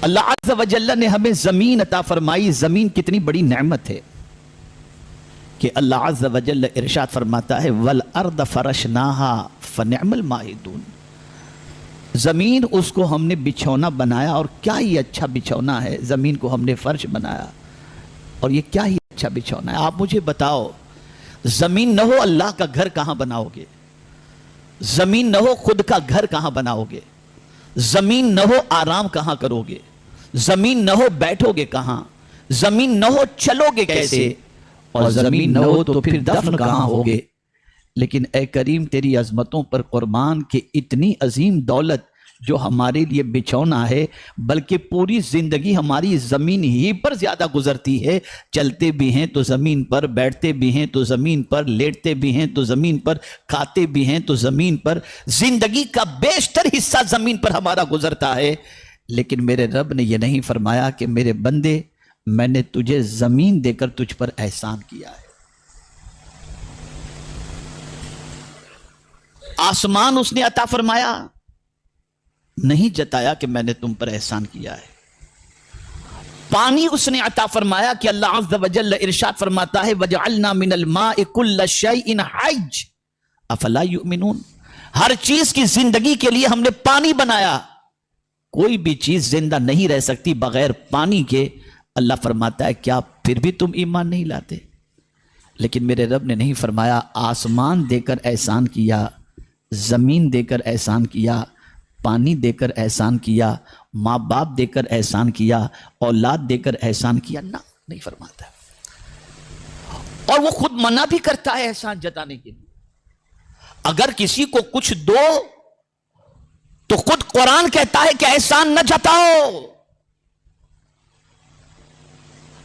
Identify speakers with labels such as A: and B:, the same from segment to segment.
A: اللہ عز و جل نے ہمیں زمین عطا فرمائی. زمین کتنی بڑی نعمت ہے کہ اللہ عز و جل ارشاد فرماتا ہے وَالْأَرْضَ فَرَشْنَاهَا فَنِعْمَ الْمَاهِدُونَ. زمین اس کو ہم نے بچھونا بنایا اور کیا ہی اچھا بچھونا ہے. زمین کو ہم نے فرش بنایا اور یہ کیا ہی اچھا بچھونا ہے. آپ مجھے بتاؤ زمین نہ ہو اللہ کا گھر کہاں بناؤ گے؟ زمین نہ ہو خود کا گھر کہاں بناؤ گے؟ زمین نہ ہو آرام کہاں کرو گے؟ زمین نہ ہو بیٹھو گے کہاں؟ زمین نہ ہو چلو گے کیسے؟ اور زمین نہ ہو تو پھر دفن کہاں ہوگے؟ لیکن اے کریم تیری عظمتوں پر قربان کہ اتنی عظیم دولت جو ہمارے لیے بچھونا ہے، بلکہ پوری زندگی ہماری زمین ہی پر زیادہ گزرتی ہے. چلتے بھی ہیں تو زمین پر، بیٹھتے بھی ہیں تو زمین پر، لیٹتے بھی ہیں تو زمین پر، کھاتے بھی ہیں تو زمین پر. زندگی کا بیشتر حصہ زمین پر ہمارا گزرتا ہے. لیکن میرے رب نے یہ نہیں فرمایا کہ میرے بندے میں نے تجھے زمین دے کر تجھ پر احسان کیا ہے. آسمان اس نے عطا فرمایا، نہیں جتایا کہ میں نے تم پر احسان کیا ہے. پانی اس نے عطا فرمایا کہ اللہ عز و جل ارشاد فرماتا ہے وَجَعَلْنَا مِنَ الْمَاءِ كُلَّ شَيْءٍ حَيٍّ أَفَلَا يُؤْمِنُونَ. ہر چیز کی زندگی کے لیے ہم نے پانی بنایا. کوئی بھی چیز زندہ نہیں رہ سکتی بغیر پانی کے. اللہ فرماتا ہے کیا پھر بھی تم ایمان نہیں لاتے؟ لیکن میرے رب نے نہیں فرمایا آسمان دے کر احسان کیا، زمین دے کر احسان کیا، پانی دے کر احسان کیا، ماں باپ دے کر احسان کیا، اولاد دے کر احسان کیا. نہ، نہیں فرماتا. اور وہ خود منع بھی کرتا ہے احسان جتانے کے لیے. اگر کسی کو کچھ دو تو خود قرآن کہتا ہے کہ احسان نہ جتاؤ.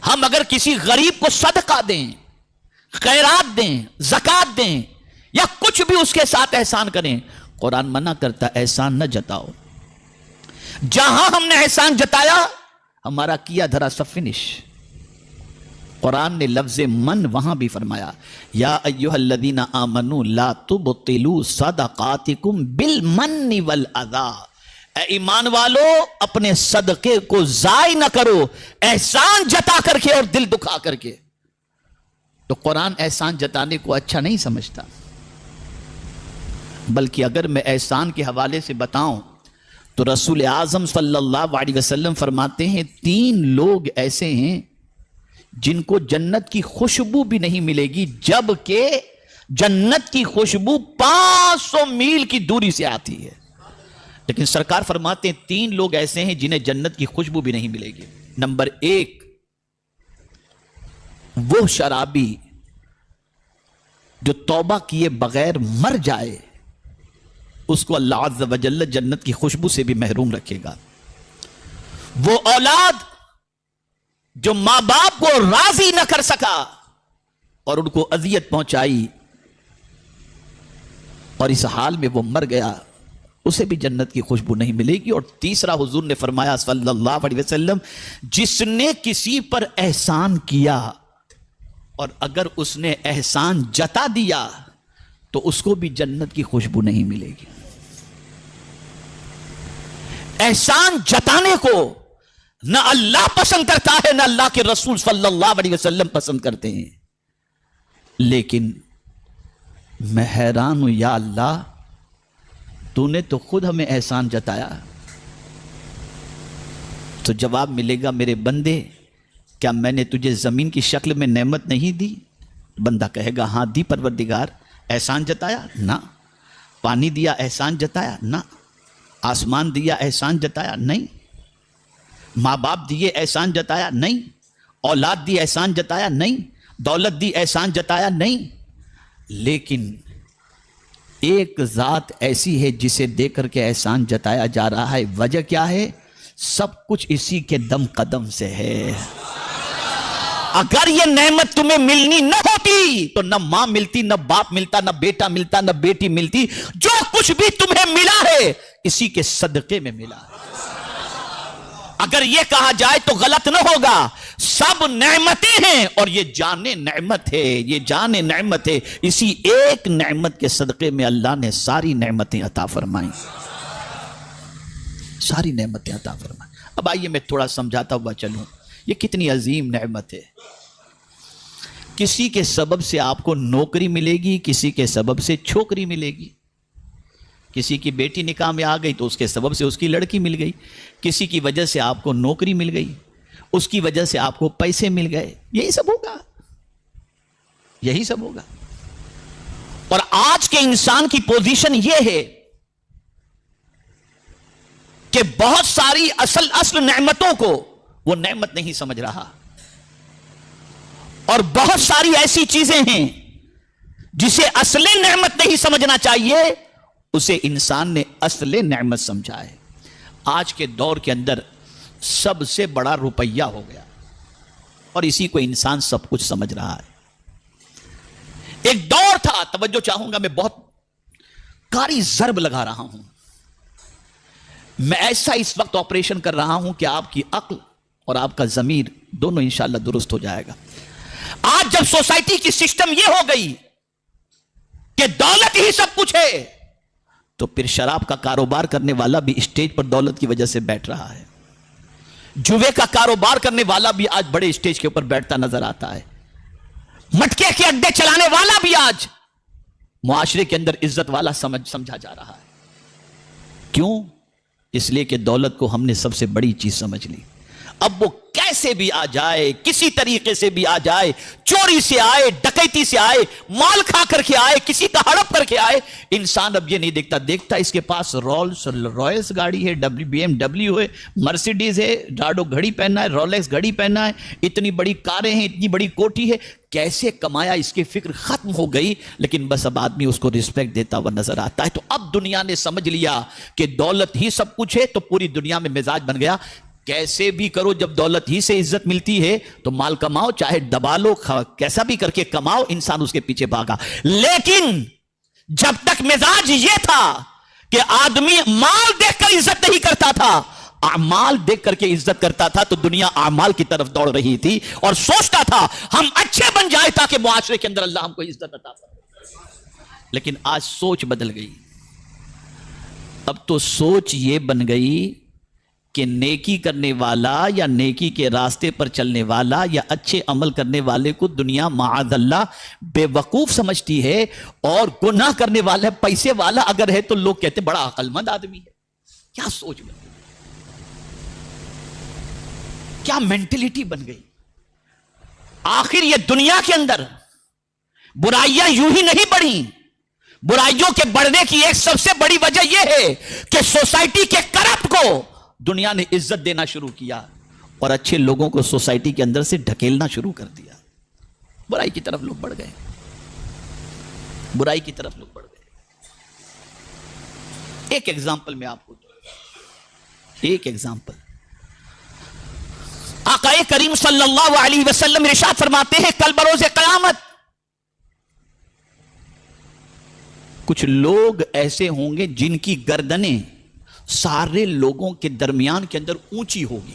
A: ہم اگر کسی غریب کو صدقہ دیں، خیرات دیں، زکوٰۃ دیں یا کچھ بھی اس کے ساتھ احسان کریں، قرآن منع کرتا احسان نہ جتاؤ. جہاں ہم نے احسان جتایا ہمارا کیا دھرا سب فنش. قرآن نے لفظ من وہاں بھی فرمایا یا ایھا الذین آمنوا لا تبطلوا صدقاتکم بالمن والاذی. اے ایمان والو اپنے صدقے کو ضائع نہ کرو احسان جتا کر کے اور دل دکھا کر کے. تو قرآن احسان جتانے کو اچھا نہیں سمجھتا، بلکہ اگر میں احسان کے حوالے سے بتاؤں تو رسول اعظم صلی اللہ علیہ وسلم فرماتے ہیں 3 لوگ ایسے ہیں جن کو جنت کی خوشبو بھی نہیں ملے گی، جبکہ جنت کی خوشبو 500 میل کی دوری سے آتی ہے. لیکن سرکار فرماتے ہیں 3 لوگ ایسے ہیں جنہیں جنت کی خوشبو بھی نہیں ملے گی. نمبر 1 وہ شرابی جو توبہ کیے بغیر مر جائے، اس کو اللہ عز و جل جنت کی خوشبو سے بھی محروم رکھے گا. وہ اولاد جو ماں باپ کو راضی نہ کر سکا اور ان کو اذیت پہنچائی اور اس حال میں وہ مر گیا، اسے بھی جنت کی خوشبو نہیں ملے گی. اور تیسرا حضور نے فرمایا صلی اللہ علیہ وسلم جس نے کسی پر احسان کیا اور اگر اس نے احسان جتا دیا تو اس کو بھی جنت کی خوشبو نہیں ملے گی. احسان جتانے کو نہ اللہ پسند کرتا ہے نہ اللہ کے رسول صلی اللہ علیہ وسلم پسند کرتے ہیں. لیکن میں حیران ہوں یا اللہ تو نے تو خود ہمیں احسان جتایا. تو جواب ملے گا میرے بندے کیا میں نے تجھے زمین کی شکل میں نعمت نہیں دی؟ بندہ کہے گا ہاں دی پروردگار. احسان جتایا؟ نہ. پانی دیا احسان جتایا؟ نہ. آسمان دیا احسان جتایا؟ نہیں. ماں باپ دیے احسان جتایا؟ نہیں. اولاد دی احسان جتایا؟ نہیں. دولت دی احسان جتایا؟ نہیں. لیکن ایک ذات ایسی ہے جسے دے کر کے احسان جتایا جا رہا ہے. وجہ کیا ہے؟ سب کچھ اسی کے دم قدم سے ہے. اگر یہ نعمت تمہیں ملنی نہ ہوتی تو نہ ماں ملتی، نہ باپ ملتا، نہ بیٹا ملتا، نہ بیٹی ملتی. جو کچھ بھی تمہیں ملا ہے اسی کے صدقے میں ملا ہے. اگر یہ کہا جائے تو غلط نہ ہوگا. سب نعمتیں ہیں اور یہ جان نعمت ہے، یہ جان نعمت ہے. اسی ایک نعمت کے صدقے میں اللہ نے ساری نعمتیں عطا فرمائیں. ساری نعمتیں عطا فرمائے. اب آئیے میں تھوڑا سمجھاتا ہوا چلوں, یہ کتنی عظیم نعمت ہے. کسی کے سبب سے آپ کو نوکری ملے گی, کسی کے سبب سے چھوکری ملے گی. کسی کی بیٹی نکاح میں آ گئی تو اس کے سبب سے اس کی لڑکی مل گئی. کسی کی وجہ سے آپ کو نوکری مل گئی, اس کی وجہ سے آپ کو پیسے مل گئے. یہی سب ہوگا, یہی سب ہوگا. اور آج کے انسان کی پوزیشن یہ ہے کہ بہت ساری اصل نعمتوں کو وہ نعمت نہیں سمجھ رہا, اور بہت ساری ایسی چیزیں ہیں جسے اصل نعمت نہیں سمجھنا چاہیے, اسے انسان نے اصل نعمت سمجھا ہے. آج کے دور کے اندر سب سے بڑا روپیہ ہو گیا, اور اسی کو انسان سب کچھ سمجھ رہا ہے. ایک دور تھا, توجہ چاہوں گا, میں بہت کاری ضرب لگا رہا ہوں, میں ایسا اس وقت آپریشن کر رہا ہوں کہ آپ کی عقل اور آپ کا ضمیر دونوں انشاءاللہ درست ہو جائے گا. آج جب سوسائٹی کی سسٹم یہ ہو گئی کہ دولت ہی سب کچھ ہے, تو پھر شراب کا کاروبار کرنے والا بھی اسٹیج پر دولت کی وجہ سے بیٹھ رہا ہے. جوے کا کاروبار کرنے والا بھی آج بڑے اسٹیج کے اوپر بیٹھتا نظر آتا ہے. مٹکے کے اڈے چلانے والا بھی آج معاشرے کے اندر عزت والا سمجھا جا رہا ہے. کیوں؟ اس لیے کہ دولت کو ہم نے سب سے بڑی چیز سمجھ لی. اب وہ کیسے بھی آ جائے, کسی طریقے سے بھی آ جائے, چوری سے آئے, ڈکیتی سے آئے, مال کھا کر کے آئے, کسی کا ہڑپ کر کے آئے, انسان اب یہ نہیں دیکھتا اس کے پاس رولس رائلس گاڑی ہے, BMW ہے, مرسیڈیز ہے, ڈاڈو گھڑی پہننا ہے, رولیکس گھڑی پہننا ہے, اتنی بڑی کاریں ہیں, اتنی بڑی کوٹھی ہے, کیسے کمایا اس کی فکر ختم ہو گئی. لیکن بس اب آدمی اس کو رسپیکٹ دیتا ہوا نظر آتا ہے. تو اب دنیا نے سمجھ لیا کہ دولت ہی سب کچھ ہے, تو پوری دنیا میں مزاج بن گیا, کیسے بھی کرو, جب دولت ہی سے عزت ملتی ہے تو مال کماؤ, چاہے دبا لو, کیسا بھی کر کے کماؤ, انسان اس کے پیچھے بھاگا. لیکن جب تک مزاج یہ تھا کہ آدمی مال دیکھ کر عزت نہیں کرتا تھا, اعمال دیکھ کر کے عزت کرتا تھا, تو دنیا اعمال کی طرف دوڑ رہی تھی اور سوچتا تھا ہم اچھے بن جائے تاکہ معاشرے کے اندر اللہ ہم کو عزت عطا فرمائے. لیکن آج سوچ بدل گئی. اب تو سوچ یہ بن گئی کہ نیکی کرنے والا یا نیکی کے راستے پر چلنے والا یا اچھے عمل کرنے والے کو دنیا معاذ اللہ بے وقوف سمجھتی ہے, اور گناہ کرنے والا پیسے والا اگر ہے تو لوگ کہتے بڑا عقل مند آدمی ہے. کیا سوچ بن گئی, کیا مینٹلٹی بن گئی. آخر یہ دنیا کے اندر برائیاں یوں ہی نہیں بڑھی. برائیوں کے بڑھنے کی ایک سب سے بڑی وجہ یہ ہے کہ سوسائٹی کے کرپٹ کو دنیا نے عزت دینا شروع کیا, اور اچھے لوگوں کو سوسائٹی کے اندر سے ڈھکیلنا شروع کر دیا. برائی کی طرف لوگ بڑھ گئے, برائی کی طرف لوگ بڑھ گئے. ایک ایگزامپل میں آپ کو دوں, ایک ایگزامپل. آقا کریم صلی اللہ علیہ وسلم ارشاد فرماتے ہیں کل بروز قیامت کچھ لوگ ایسے ہوں گے جن کی گردنیں سارے لوگوں کے درمیان کے اندر اونچی ہوگی.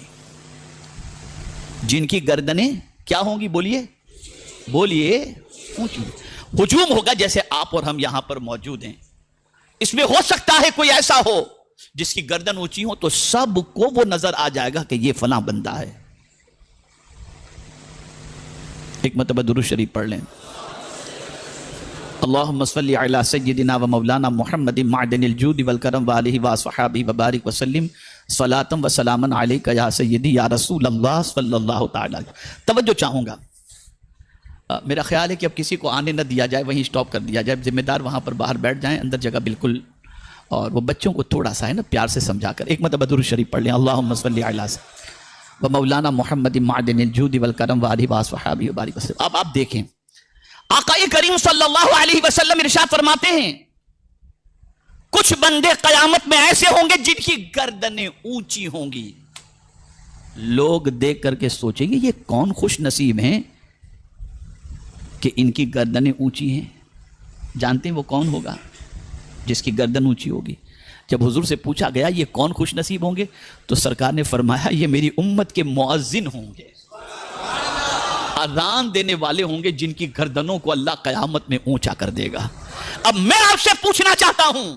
A: جن کی گردنیں کیا ہوں گی, بولیے بولیے, اونچی. ہجوم ہوگا جیسے آپ اور ہم یہاں پر موجود ہیں. اس میں ہو سکتا ہے کوئی ایسا ہو جس کی گردن اونچی ہو, تو سب کو وہ نظر آ جائے گا کہ یہ فلاں بندہ ہے. ایک مرتبہ درود شریف پڑھ لیں. اللہم صلی علی سیدنا و مولانا محمد معدن الجود والکرم وآلہ وصحابہ وبارک وسلم صلاۃ و سلاما علیک یا سیدی یا رسول اللہ صلی اللہ تعالی. توجہ چاہوں گا, میرا خیال ہے کہ اب کسی کو آنے نہ دیا جائے, وہیں سٹاپ کر دیا جائے. ذمہ دار وہاں پر باہر بیٹھ جائیں, اندر جگہ بالکل, اور وہ بچوں کو تھوڑا سا ہے نا پیار سے سمجھا کر. ایک مرتبہ درود شریف پڑھ لیں. اللہم صلی علی و مولانا محمد معدن الجود والکرم وآلہ وصحابہ وبارک وسلم. اب آپ دیکھیں, آقا کریم صلی اللہ علیہ وسلم ارشاد فرماتے ہیں کچھ بندے قیامت میں ایسے ہوں گے جن کی گردنیں اونچی ہوں گی. لوگ دیکھ کر کے سوچیں گے یہ کون خوش نصیب ہیں کہ ان کی گردنیں اونچی ہیں. جانتے ہیں وہ کون ہوگا جس کی گردن اونچی ہوگی؟ جب حضور سے پوچھا گیا یہ کون خوش نصیب ہوں گے, تو سرکار نے فرمایا یہ میری امت کے مؤذن ہوں گے, اذان دینے والے ہوں گے جن کی گردنوں کو اللہ قیامت میں اونچا کر دے گا. اب میں آپ سے پوچھنا چاہتا ہوں,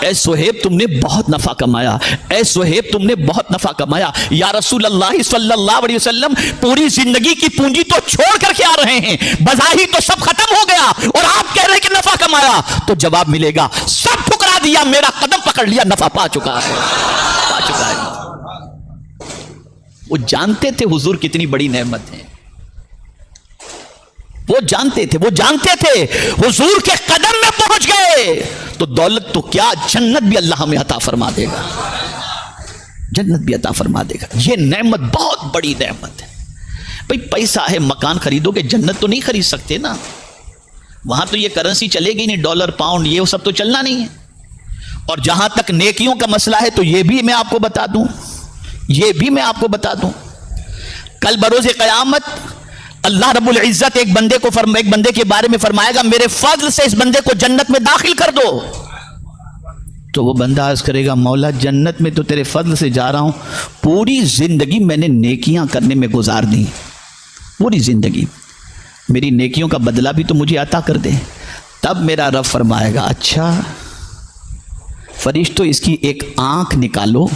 A: اے صہیب تم نے بہت نفع کمایا، اے صہیب تم نے بہت نفع کمایا، یا رسول اللہ صلی اللہ علیہ وسلم پوری زندگی کی پونجی تو چھوڑ کر کے آ رہے ہیں، بظاہر تو سب ختم ہو گیا اور آپ کہہ رہے ہیں کہ نفع کمایا، تو جواب ملے گا سب ٹھکرا دیا، میرا قدم پکڑ لیا، نفع پا چکا ہے، پا چکا ہے۔ وہ جانتے تھے حضور کتنی بڑی نعمت ہے، وہ جانتے تھے حضور کے قدم میں پہنچ گئے تو دولت تو کیا، جنت بھی اللہ ہمیں عطا فرما دے گا، جنت بھی عطا فرما دے گا۔ یہ نعمت بہت بڑی نعمت ہے بھئی، پیسہ ہے مکان خریدو گے، جنت تو نہیں خرید سکتے نا، وہاں تو یہ کرنسی چلے گی نہیں، ڈالر پاؤنڈ یہ سب تو چلنا نہیں ہے۔ اور جہاں تک نیکیوں کا مسئلہ ہے تو یہ بھی میں آپ کو بتا دوں، کل بروز قیامت اللہ رب العزت ایک بندے کے بارے میں فرمائے گا میرے فضل سے اس بندے کو جنت میں داخل کر دو، تو وہ بندہ عرض کرے گا مولا جنت میں تو تیرے فضل سے جا رہا ہوں، پوری زندگی میں نے نیکیاں کرنے میں گزار دی، پوری زندگی، میری نیکیوں کا بدلہ بھی تو مجھے عطا کر دے۔ تب میرا رب فرمائے گا اچھا فرشتوں اس کی ایک آنکھ نکالو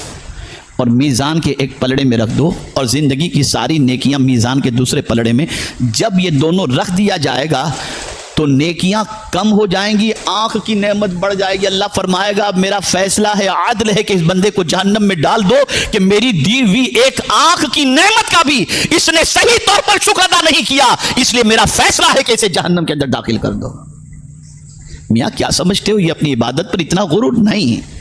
A: اور میزان کے ایک پلڑے میں رکھ دو، اور زندگی کی ساری نیکیاں میزان کے دوسرے پلڑے میں، جب یہ دونوں رکھ دیا جائے گا تو نیکیاں کم ہو جائیں گی، آنکھ کی نعمت بڑھ جائے گی۔ اللہ فرمائے گا اب میرا فیصلہ ہے، عادل ہے کہ اس بندے کو جہنم میں ڈال دو کہ میری دی ہوئی ایک آنکھ کی نعمت کا بھی اس نے صحیح طور پر شکر ادا نہیں کیا، اس لیے میرا فیصلہ ہے کہ اسے جہنم کے اندر داخل کر دو۔ میاں کیا سمجھتے ہو، یہ اپنی عبادت پر اتنا غرور نہیں،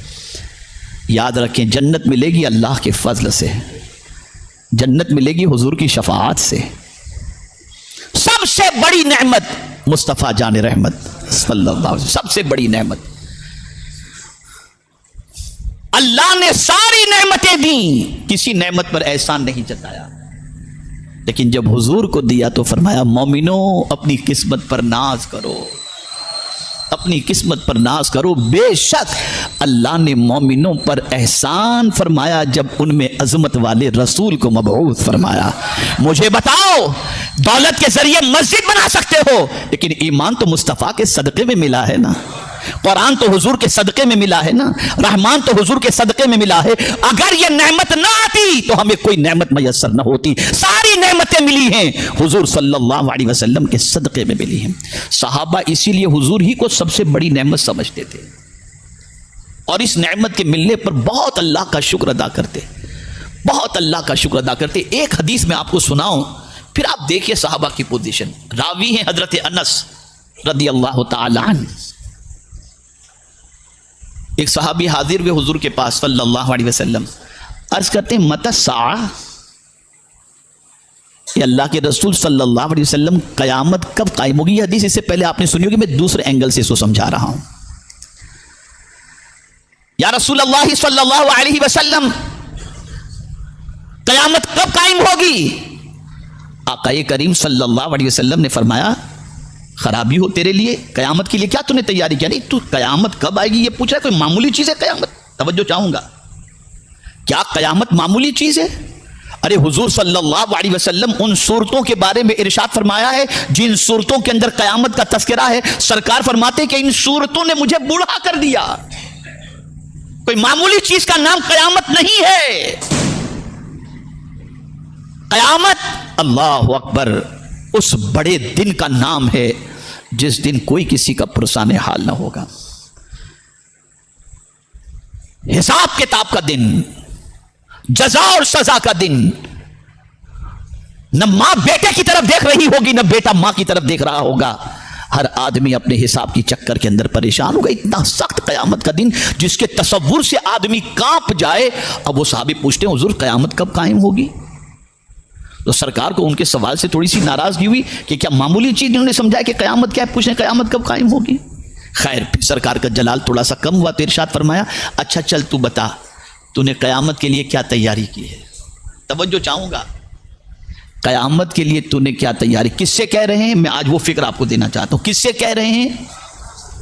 A: یاد رکھیں جنت ملے گی اللہ کے فضل سے، جنت ملے گی حضور کی شفاعت سے۔ سب سے بڑی نعمت مصطفیٰ جان رحمت صلی اللہ علیہ وسلم، سب سے بڑی نعمت، اللہ نے ساری نعمتیں دیں، کسی نعمت پر احسان نہیں جتایا، لیکن جب حضور کو دیا تو فرمایا مومنو اپنی قسمت پر ناز کرو، اپنی قسمت پر ناز کرو، بے شک اللہ نے مومنوں پر احسان فرمایا جب ان میں عظمت والے رسول کو مبعوث فرمایا۔ مجھے بتاؤ دولت کے ذریعے مسجد بنا سکتے ہو، لیکن ایمان تو مصطفیٰ کے صدقے میں ملا ہے نا، قرآن تو حضور کے صدقے میں ملا ہے نا، رحمان تو حضور کے صدقے میں ملا ہے۔ اگر یہ نعمت نہ آتی تو ہمیں کوئی نعمت میسر نہ ہوتی، ساری نعمتیں ملی ہیں حضور صلی اللہ علیہ وسلم کے صدقے میں ملی ہیں۔ صحابہ اسی لیے حضور ہی کو سب سے بڑی نعمت سمجھتے تھے اور اس نعمت کے ملنے پر بہت اللہ کا شکر ادا کرتے، بہت اللہ کا شکر ادا کرتے۔ ایک حدیث میں آپ کو سناؤں، پھر آپ دیکھیے صحابہ کی پوزیشن۔ راوی ہیں حضرت انس رضی اللہ تعالی عنہ۔ ایک صحابی حاضر ہوئے حضور کے پاس صلی اللہ علیہ وسلم، عرض کرتے ہیں متی الساعہ، یہ اللہ کے رسول صلی اللہ علیہ وسلم قیامت کب قائم ہوگی؟ یہ حدیث اس سے پہلے آپ نے سنی ہوگی، میں دوسرے اینگل سے اس کو سمجھا رہا ہوں۔ یا رسول اللہ صلی اللہ علیہ وسلم قیامت کب قائم ہوگی؟ آقا کریم صلی اللہ علیہ وسلم نے فرمایا خرابی ہو تیرے لیے، قیامت کے لیے کیا تو نے تیاری کیا؟ نہیں، تو قیامت کب آئے گی یہ پوچھ رہا ہے، کوئی معمولی چیز ہے قیامت؟ توجہ چاہوں گا، کیا قیامت معمولی چیز ہے؟ ارے حضور صلی اللہ علیہ وسلم ان صورتوں کے بارے میں ارشاد فرمایا ہے جن صورتوں کے اندر قیامت کا تذکرہ ہے، سرکار فرماتے ہیں کہ ان صورتوں نے مجھے بوڑھا کر دیا۔ کوئی معمولی چیز کا نام قیامت نہیں ہے، قیامت اللہ اکبر اس بڑے دن کا نام ہے جس دن کوئی کسی کا پرسان حال نہ ہوگا، حساب کتاب کا دن، جزا اور سزا کا دن۔ نہ ماں بیٹے کی طرف دیکھ رہی ہوگی، نہ بیٹا ماں کی طرف دیکھ رہا ہوگا، ہر آدمی اپنے حساب کی چکر کے اندر پریشان ہوگا۔ اتنا سخت قیامت کا دن جس کے تصور سے آدمی کانپ جائے۔ اب وہ صحابی پوچھتے ہیں حضور قیامت کب قائم ہوگی؟ تو سرکار کو ان کے سوال سے تھوڑی سی ناراضگی ہوئی کہ کیا معمولی چیز انہوں نے سمجھا کہ قیامت کیا ہے، پوچھیں قیامت کب قائم ہوگی؟ خیر پھر سرکار کا جلال تھوڑا سا کم ہوا تو ارشاد فرمایا اچھا چل تو بتا تو نے قیامت کے لیے کیا تیاری کی ہے؟ توجہ چاہوں گا، قیامت کے لیے تو نے کیا تیاری؟ کس سے کہہ رہے ہیں؟ میں آج وہ فکر آپ کو دینا چاہتا ہوں۔ کس سے کہہ رہے ہیں؟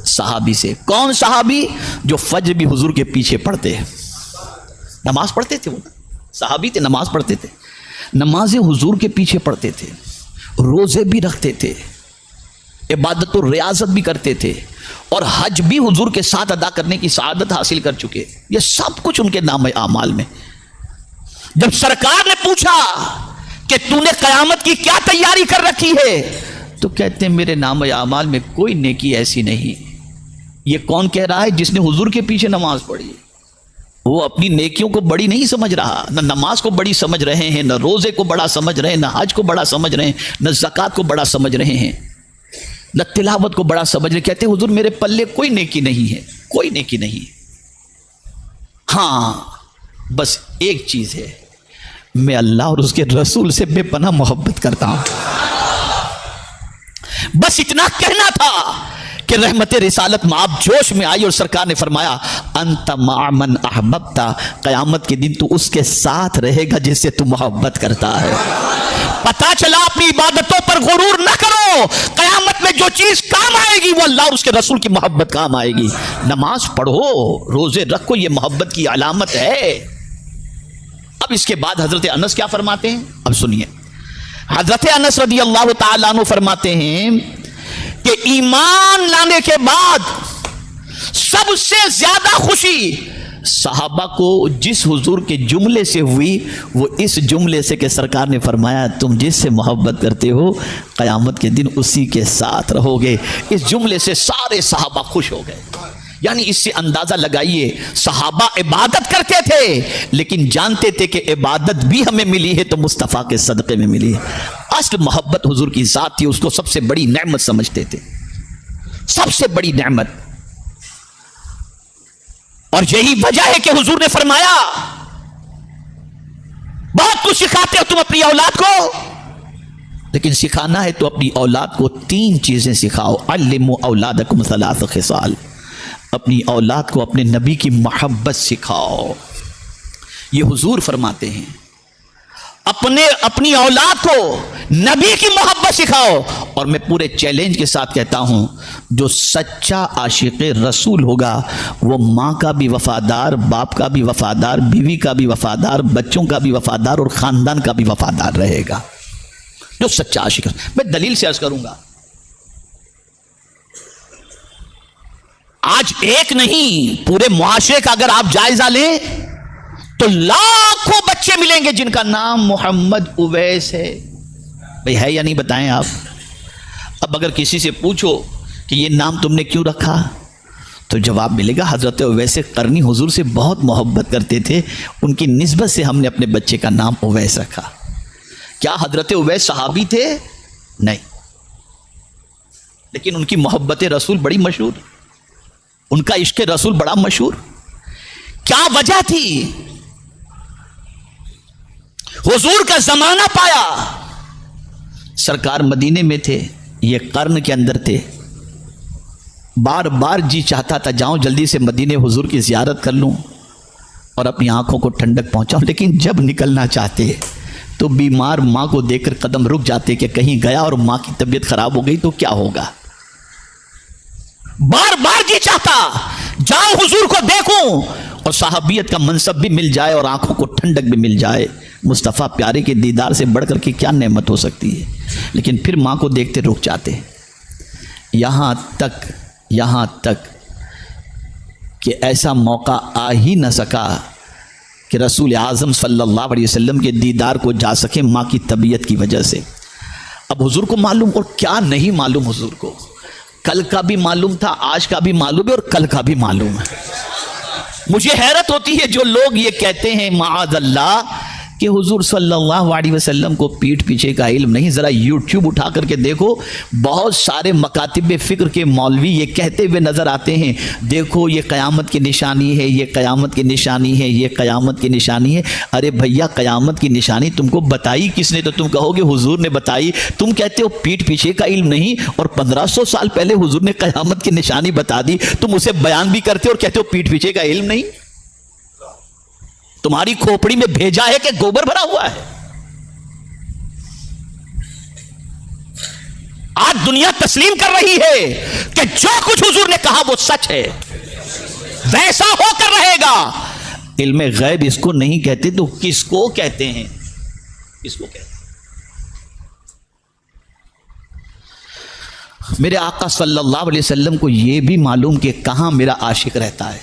A: صحابی سے۔ کون صحابی؟ جو فجر بھی حضور کے پیچھے پڑھتے ہیں، نماز پڑھتے تھے، وہ صحابی تھے، نماز پڑھتے تھے، نمازیں حضور کے پیچھے پڑھتے تھے، روزے بھی رکھتے تھے، عبادت و ریاضت بھی کرتے تھے، اور حج بھی حضور کے ساتھ ادا کرنے کی سعادت حاصل کر چکے. یہ سب کچھ ان کے نام اعمال میں. جب سرکار نے پوچھا کہ تو نے قیامت کی کیا تیاری کر رکھی ہے, تو کہتے ہیں میرے نام اعمال میں کوئی نیکی ایسی نہیں. یہ کون کہہ رہا ہے؟ جس نے حضور کے پیچھے نماز پڑھی. وہ اپنی نیکیوں کو بڑی نہیں سمجھ رہا, نہ نماز کو بڑی سمجھ رہے ہیں, نہ روزے کو بڑا سمجھ رہے ہیں, نہ حج کو بڑا سمجھ رہے ہیں, نہ زکوٰۃ کو بڑا سمجھ رہے ہیں, نہ تلاوت کو بڑا سمجھ رہے. کہتے ہیں حضور میرے پلے کوئی نیکی نہیں ہے, کوئی نیکی نہیں. ہاں بس ایک چیز ہے, میں اللہ اور اس کے رسول سے بے پناہ محبت کرتا ہوں. بس اتنا کہنا تھا کہ رحمت رسالت میں آپ جوش میں آئی اور سرکار نے فرمایا انت مع من احببتا, قیامت کے دن تو اس کے ساتھ رہے گا جس سے تو محبت کرتا ہے. پتا چلا اپنی عبادتوں پر غرور نہ کرو, قیامت میں جو چیز کام آئے گی وہ اللہ اور اس کے رسول کی محبت کام آئے گی. نماز پڑھو, روزے رکھو, یہ محبت کی علامت ہے. اب اس کے بعد حضرت انس کیا فرماتے ہیں, اب سنیے. حضرت انس رضی اللہ تعالیٰ عنہ فرماتے ہیں کہ ایمان لانے کے بعد سب سے زیادہ خوشی صحابہ کو جس حضور کے جملے سے ہوئی, وہ اس جملے سے کہ سرکار نے فرمایا تم جس سے محبت کرتے ہو قیامت کے دن اسی کے ساتھ رہو گے. اس جملے سے سارے صحابہ خوش ہو گئے. یعنی اس سے اندازہ لگائیے, صحابہ عبادت کرتے تھے لیکن جانتے تھے کہ عبادت بھی ہمیں ملی ہے تو مصطفیٰ کے صدقے میں ملی ہے. اصل محبت حضور کی ذات تھی, اس کو سب سے بڑی نعمت سمجھتے تھے, سب سے بڑی نعمت. اور یہی وجہ ہے کہ حضور نے فرمایا بہت کچھ سکھاتے ہو تم اپنی اولاد کو, لیکن سکھانا ہے تو اپنی اولاد کو 3 چیزیں سکھاؤ. علموا اولادکم 3 خصال, اپنی اولاد کو اپنے نبی کی محبت سکھاؤ. یہ حضور فرماتے ہیں اپنی اولاد کو نبی کی محبت سکھاؤ. اور میں پورے چیلنج کے ساتھ کہتا ہوں, جو سچا عاشق رسول ہوگا وہ ماں کا بھی وفادار, باپ کا بھی وفادار, بیوی کا بھی وفادار, بچوں کا بھی وفادار اور خاندان کا بھی وفادار رہے گا. جو سچا عاشق, میں دلیل سے عرض کروں گا. آج ایک نہیں, پورے معاشرے کا اگر آپ جائزہ لیں تو لاکھوں بچے ملیں گے جن کا نام محمد اویس ہے. بھئی ہے یا نہیں بتائیں آپ. اب اگر کسی سے پوچھو کہ یہ نام تم نے کیوں رکھا, تو جواب ملے گا حضرت اویس قرنی حضور سے بہت محبت کرتے تھے, ان کی نسبت سے ہم نے اپنے بچے کا نام اویس رکھا. کیا حضرت اویس صحابی تھے؟ نہیں, لیکن ان کی محبت رسول بڑی مشہور, ان کا عشق رسول بڑا مشہور. کیا وجہ تھی؟ حضور کا زمانہ پایا, سرکار مدینے میں تھے, یہ قرن کے اندر تھے, بار بار جی چاہتا تھا جاؤں جلدی سے مدینے حضور کی زیارت کر لوں اور اپنی آنکھوں کو ٹھنڈک پہنچاؤں, لیکن جب نکلنا چاہتے تو بیمار ماں کو دیکھ کر قدم رک جاتے کہ کہیں گیا اور ماں کی طبیعت خراب ہو گئی تو کیا ہوگا. بار بار جی چاہتا جاؤں حضور کو دیکھوں اور صحابیت کا منصب بھی مل جائے اور آنکھوں کو ٹھنڈک بھی مل جائے. مصطفیٰ پیارے کے دیدار سے بڑھ کر کے کیا نعمت ہو سکتی ہے, لیکن پھر ماں کو دیکھتے رک جاتے. یہاں تک کہ ایسا موقع آ ہی نہ سکا کہ رسول اعظم صلی اللہ علیہ وسلم کے دیدار کو جا سکے ماں کی طبیعت کی وجہ سے. اب حضور کو معلوم, اور کیا نہیں معلوم حضور کو, کل کا بھی معلوم تھا, آج کا بھی معلوم ہے اور کل کا بھی معلوم ہے. مجھے حیرت ہوتی ہے جو لوگ یہ کہتے ہیں معاذ اللہ کہ حضور صلی اللہ علیہ وسلم کو پیٹھ پیچھے کا علم نہیں. ذرا یوٹیوب اٹھا کر کے دیکھو, بہت سارے مکاتب فکر کے مولوی یہ کہتے ہوئے نظر آتے ہیں دیکھو یہ قیامت کی نشانی ہے, یہ قیامت کی نشانی ہے, یہ قیامت کی نشانی ہے. ارے بھیا قیامت کی نشانی تم کو بتائی کس نے؟ تو تم کہو گے حضور نے بتائی. تم کہتے ہو پیٹھ پیچھے کا علم نہیں, اور 1500 سال پہلے حضور نے قیامت کی نشانی بتا دی, تم اسے بیان بھی کرتے ہو اور کہتے ہو پیٹھ پیچھے کا علم نہیں. تمہاری کھوپڑی میں بھیجا ہے کہ گوبر بھرا ہوا ہے؟ آج دنیا تسلیم کر رہی ہے کہ جو کچھ حضور نے کہا وہ سچ ہے, ویسا ہو کر رہے گا. علم غیب اس کو نہیں کہتے تو کس کو کہتے ہیں؟ کس کو کہتے ہیں؟ میرے آقا صلی اللہ علیہ وسلم کو یہ بھی معلوم کہ کہاں میرا عاشق رہتا ہے،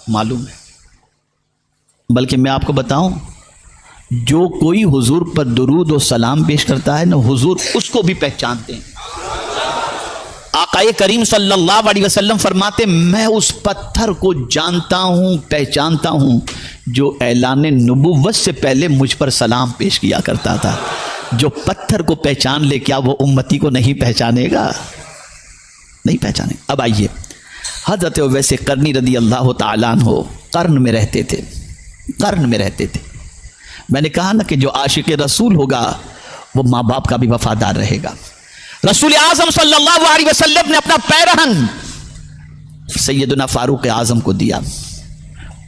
A: معلوم ہے۔ بلکہ میں آپ کو بتاؤں، جو کوئی حضور پر درود و سلام پیش کرتا ہے نا، حضور اس کو بھی پہچانتے ہیں۔ آقا کریم صلی اللہ علیہ وسلم فرماتے میں اس پتھر کو جانتا ہوں، پہچانتا ہوں جو اعلان نبوت سے پہلے مجھ پر سلام پیش کیا کرتا تھا۔ جو پتھر کو پہچان لے، کیا وہ امتی کو نہیں پہچانے گا؟ نہیں پہچانے۔ اب آئیے، حضرت اویس قرنی رضی اللہ تعالیٰ عنہ قرن میں رہتے تھے، قرن میں رہتے تھے۔ میں نے کہا نا کہ جو عاشق رسول ہوگا وہ ماں باپ کا بھی وفادار رہے گا۔ رسول اعظم صلی اللہ علیہ وسلم نے اپنا پیرہن سیدنا فاروق اعظم کو دیا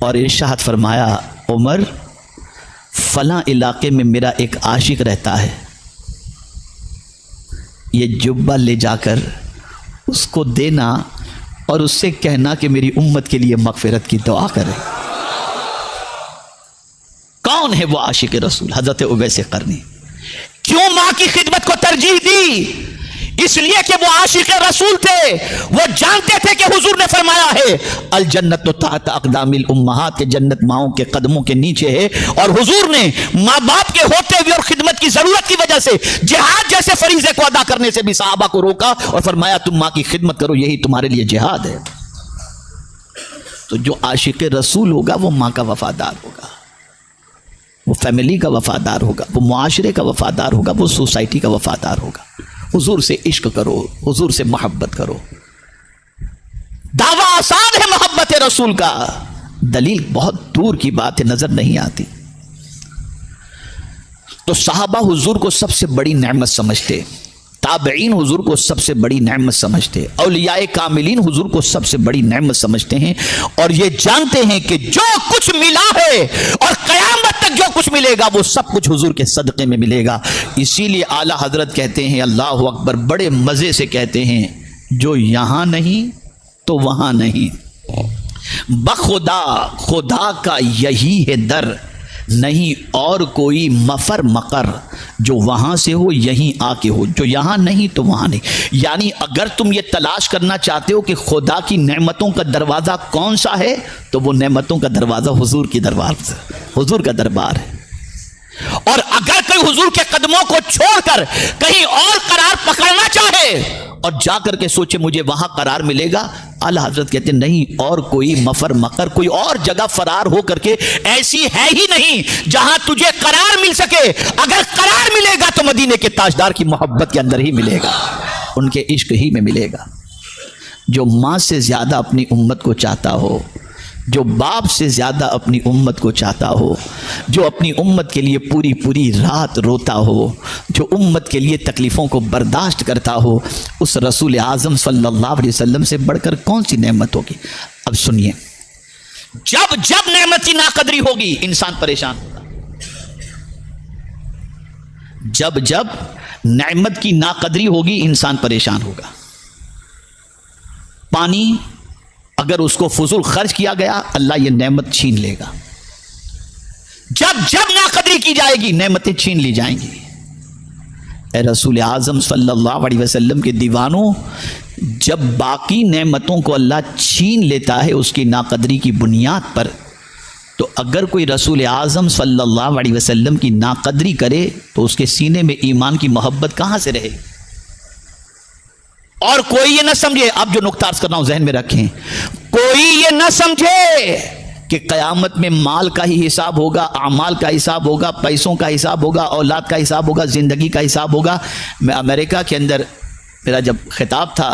A: اور ارشاد فرمایا، عمر فلاں علاقے میں میرا ایک عاشق رہتا ہے، یہ جبہ لے جا کر اس کو دینا اور اس سے کہنا کہ میری امت کے لیے مغفرت کی دعا کرے۔ کون ہے وہ عاشق رسول؟ حضرت اویس قرنی۔ کیوں ماں کی خدمت کو ترجیح دی؟ اس لیے کہ وہ عاشق رسول تھے، وہ جانتے تھے کہ حضور نے فرمایا ہے الجنت تحت اقدام الامہات، کہ جنت ماؤں کے قدموں کے نیچے ہے، اور حضور نے ماں باپ کے ہوتے ہوئے اور خدمت کی ضرورت کی وجہ سے جہاد جیسے فریضے کو ادا کرنے سے بھی صحابہ کو روکا اور فرمایا تم ماں کی خدمت کرو، یہی تمہارے لیے جہاد ہے۔ تو جو عاشق رسول ہوگا وہ ماں کا وفادار ہوگا، وہ فیملی کا وفادار ہوگا، وہ معاشرے کا وفادار ہوگا، وہ سوسائٹی کا وفادار ہوگا۔ حضور سے عشق کرو، حضور سے محبت کرو۔ دعویٰ آسان ہے محبت رسول کا، دلیل بہت دور کی بات ہے، نظر نہیں آتی۔ تو صحابہ حضور کو سب سے بڑی نعمت سمجھتے، تابعین حضور کو سب سے بڑی نعمت سمجھتے، اولیاء کاملین حضور کو سب سے بڑی نعمت سمجھتے ہیں، اور یہ جانتے ہیں کہ جو کچھ ملا ہے اور قیامت تک جو کچھ ملے گا وہ سب کچھ حضور کے صدقے میں ملے گا۔ اسی لیے اعلیٰ حضرت کہتے ہیں، اللہ اکبر، بڑے مزے سے کہتے ہیں، جو یہاں نہیں تو وہاں نہیں، بخدا خدا کا یہی ہے در، نہیں اور کوئی مفر مقر، جو وہاں سے ہو یہیں آ کے ہو، جو یہاں نہیں تو وہاں نہیں۔ یعنی اگر تم یہ تلاش کرنا چاہتے ہو کہ خدا کی نعمتوں کا دروازہ کون سا ہے، تو وہ نعمتوں کا دروازہ حضور کی دربار، حضور کا دربار ہے۔ اور اگر کوئی حضور کے قدموں کو چھوڑ کر کہیں اور قرار پکڑنا چاہے اور جا کر کے سوچے مجھے وہاں قرار ملے گا، اعلیٰ حضرت کہتے ہیں نہیں اور کوئی مفر مقر، کوئی اور جگہ فرار ہو کر کے ایسی ہے ہی نہیں جہاں تجھے قرار مل سکے۔ اگر قرار ملے گا تو مدینے کے تاجدار کی محبت کے اندر ہی ملے گا، ان کے عشق ہی میں ملے گا۔ جو ماں سے زیادہ اپنی امت کو چاہتا ہو، جو باپ سے زیادہ اپنی امت کو چاہتا ہو، جو اپنی امت کے لیے پوری پوری رات روتا ہو، جو امت کے لیے تکلیفوں کو برداشت کرتا ہو، اس رسول اعظم صلی اللہ علیہ وسلم سے بڑھ کر کون سی نعمت ہوگی؟ اب سنیے، جب جب نعمت کی ناقدری ہوگی انسان پریشان ہوگا، جب جب نعمت کی ناقدری ہوگی انسان پریشان ہوگا۔ پانی اگر اس کو فضول خرچ کیا گیا، اللہ یہ نعمت چھین لے گا۔ جب جب ناقدری کی جائے گی نعمتیں چھین لی جائیں گی۔ اے رسول اعظم صلی اللہ علیہ وسلم کے دیوانوں، جب باقی نعمتوں کو اللہ چھین لیتا ہے اس کی ناقدری کی بنیاد پر، تو اگر کوئی رسول اعظم صلی اللہ علیہ وسلم کی ناقدری کرے تو اس کے سینے میں ایمان کی محبت کہاں سے رہے؟ اور کوئی یہ نہ سمجھے، اب جو نقطہ عرض کر رہا ہوں ذہن میں رکھیں، کوئی یہ نہ سمجھے کہ قیامت میں مال کا ہی حساب ہوگا، اعمال کا حساب ہوگا، پیسوں کا حساب ہوگا، اولاد کا حساب ہوگا، زندگی کا حساب ہوگا۔ میں امریکہ کے اندر میرا جب خطاب تھا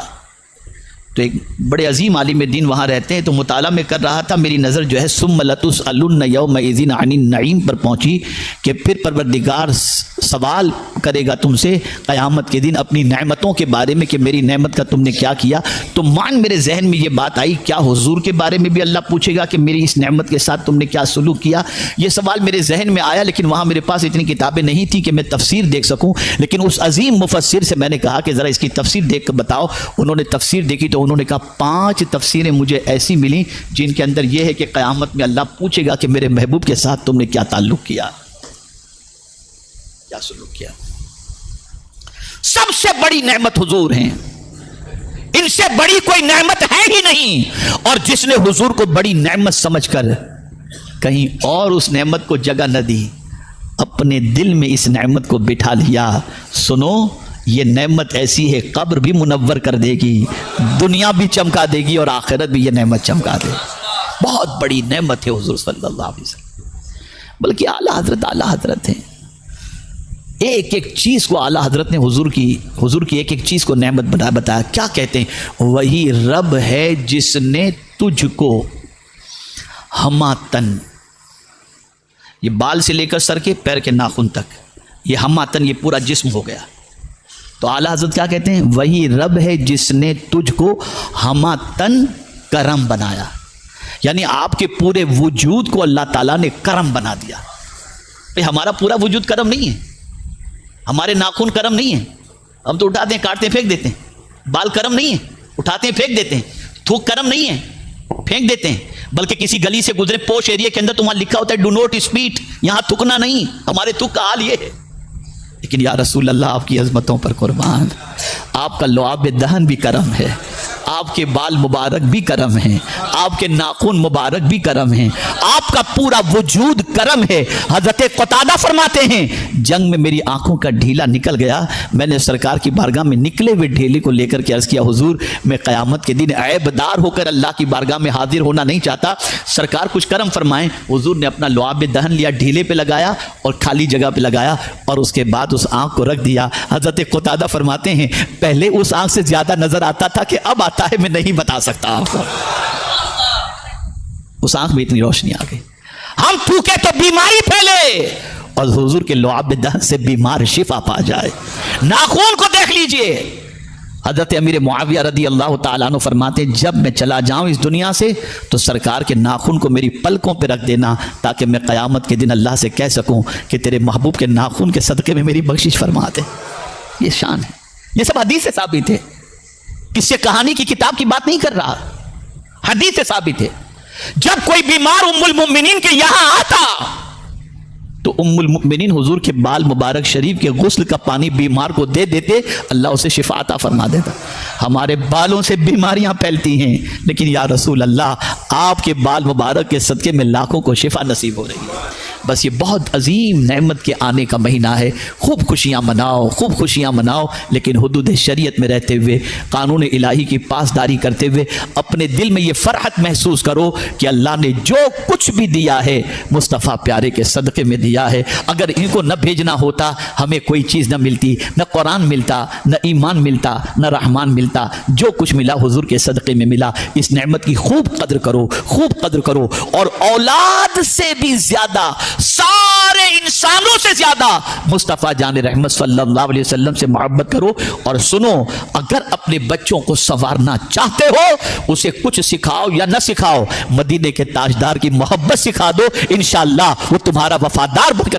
A: تو ایک بڑے عظیم عالم دین وہاں رہتے ہیں، تو مطالعہ میں کر رہا تھا، میری نظر جو ہے ثم لتسألن یومئذ عن النعیم پر پہنچی کہ پھر پروردگار سوال کرے گا تم سے قیامت کے دن اپنی نعمتوں کے بارے میں کہ میری نعمت کا تم نے کیا کیا۔ تو میرے ذہن میں یہ بات آئی، کیا حضور کے بارے میں بھی اللہ پوچھے گا کہ میری اس نعمت کے ساتھ تم نے کیا سلوک کیا؟ یہ سوال میرے ذہن میں آیا، لیکن وہاں میرے پاس اتنی کتابیں نہیں تھی کہ میں تفسیر دیکھ سکوں، لیکن اس عظیم مفسر سے میں نے کہا کہ ذرا اس کی تفسیر دیکھ کر بتاؤ۔ انہوں نے تفسیر دیکھی تو انہوں نے کہا 5 تفسیریں مجھے ایسی ملی جن کے اندر یہ ہے کہ قیامت میں اللہ پوچھے گا کہ میرے محبوب کے ساتھ تم نے کیا تعلق کیا، کیا سلوک کیا۔ سب سے بڑی نعمت حضور ہیں، ان سے بڑی کوئی نعمت ہے ہی نہیں۔ اور جس نے حضور کو بڑی نعمت سمجھ کر کہیں اور اس نعمت کو جگہ نہ دی، اپنے دل میں اس نعمت کو بٹھا لیا، سنو یہ نعمت ایسی ہے قبر بھی منور کر دے گی، دنیا بھی چمکا دے گی، اور آخرت بھی یہ نعمت چمکا دے۔ بہت بڑی نعمت ہے حضور صلی اللہ علیہ وسلم، بلکہ اعلیٰ حضرت ہیں۔ ایک ایک چیز کو اعلیٰ حضرت نے حضور کی ایک ایک چیز کو نعمت بتایا۔ کیا کہتے ہیں؟ وہی رب ہے جس نے تجھ کو ہماتن، یہ بال سے لے کر سر کے پیر کے ناخن تک، یہ ہماتن یہ پورا جسم ہو گیا۔ تو اعلیٰ حضرت کیا کہتے ہیں؟ وہی رب ہے جس نے تجھ کو ہماتن کرم بنایا، یعنی آپ کے پورے وجود کو اللہ تعالیٰ نے کرم بنا دیا۔ بھئی ہمارا پورا وجود کرم نہیں ہے، ہمارے ناخن کرم نہیں ہے، ہم تو اٹھاتے ہیں کاٹتے ہیں پھینک دیتے ہیں، بال کرم نہیں ہے اٹھاتے ہیں پھینک دیتے ہیں، تھوک کرم نہیں ہے پھینک دیتے ہیں، بلکہ کسی گلی سے گزرے پوش ایریا کے اندر تو وہاں لکھا ہوتا ہے ڈو نوٹ اسپیٹ، یہاں تھکنا نہیں، ہمارے تھک کا حال یہ ہے۔ لیکن یا رسول اللہ آپ کی عظمتوں پر قربان، آپ کا لعاب دہن بھی کرم ہے، آپ کے بال مبارک بھی کرم ہیں، آپ کے ناخن مبارک بھی کرم ہیں، آپ کا پورا وجود کرم ہے۔ حضرت قتادہ فرماتے ہیں جنگ میں میری آنکھوں کا ڈھیلا نکل گیا، میں نے سرکار کی بارگاہ میں نکلے ہوئے ڈھیلے کو لے کر کے عرض کیا حضور میں قیامت کے دن عیب دار ہو کر اللہ کی بارگاہ میں حاضر ہونا نہیں چاہتا، سرکار کچھ کرم فرمائیں۔ حضور نے اپنا لعاب دہن لیا، ڈھیلے پہ لگایا اور کھالی جگہ پہ لگایا، اور اس کے بعد اس آنکھ کو رکھ دیا۔ حضرت قتادہ فرماتے ہیں پہلے اس آنکھ سے زیادہ نظر آتا تھا کہ اب آتا ہے میں نہیں بتا سکتا آپ کو، اس آنکھ میں اتنی روشنی آ گئی۔ ہم تھوکے تو بیماری پھیلے، اور حضور کے لعاب دہن سے بیمار شفا پا جائے۔ ناخون کو دیکھ لیجئے، حضرت امیر معاویہ رضی اللہ تعالیٰ عنہ فرماتے ہیں جب میں چلا جاؤں اس دنیا سے تو سرکار کے ناخن کو میری پلکوں پہ رکھ دینا، تاکہ میں قیامت کے دن اللہ سے کہہ سکوں کہ تیرے محبوب کے ناخن کے صدقے میں میری بخشش فرما دے۔ یہ شان ہے، یہ سب حدیث سے ثابت ہے، کس سے کہانی کی کتاب کی بات نہیں کر رہا، حدیث سے ثابت ہے۔ جب کوئی بیمار ام المؤمنین کے یہاں آتا تو ام المؤمنین حضور کے بال مبارک شریف کے غسل کا پانی بیمار کو دے دیتے، اللہ اسے شفا عطا فرما دیتا۔ ہمارے بالوں سے بیماریاں پھیلتی ہیں، لیکن یا رسول اللہ آپ کے بال مبارک کے صدقے میں لاکھوں کو شفا نصیب ہو رہی ہے۔ بس یہ بہت عظیم نعمت کے آنے کا مہینہ ہے، خوب خوشیاں مناؤ، خوب خوشیاں مناؤ، لیکن حدود شریعت میں رہتے ہوئے، قانون الہی کی پاسداری کرتے ہوئے اپنے دل میں یہ فرحت محسوس کرو کہ اللہ نے جو کچھ بھی دیا ہے مصطفیٰ پیارے کے صدقے میں دیا ہے۔ اگر ان کو نہ بھیجنا ہوتا ہمیں کوئی چیز نہ ملتی، نہ قرآن ملتا، نہ ایمان ملتا، نہ رحمان ملتا، جو کچھ ملا حضور کے صدقے میں ملا۔ اس نعمت کی خوب قدر کرو، خوب قدر کرو، اور اولاد سے بھی زیادہ، سارے انسانوں سے زیادہ مصطفیٰ جان رحمت صلی اللہ علیہ وسلم سے محبت کرو۔ اور سنو، اگر اپنے بچوں کو سنوارنا چاہتے ہو، اسے کچھ سکھاؤ یا نہ سکھاؤ، مدینے کے تاجدار کی محبت سکھا دو، انشاءاللہ وہ تمہارا وفادار بن کر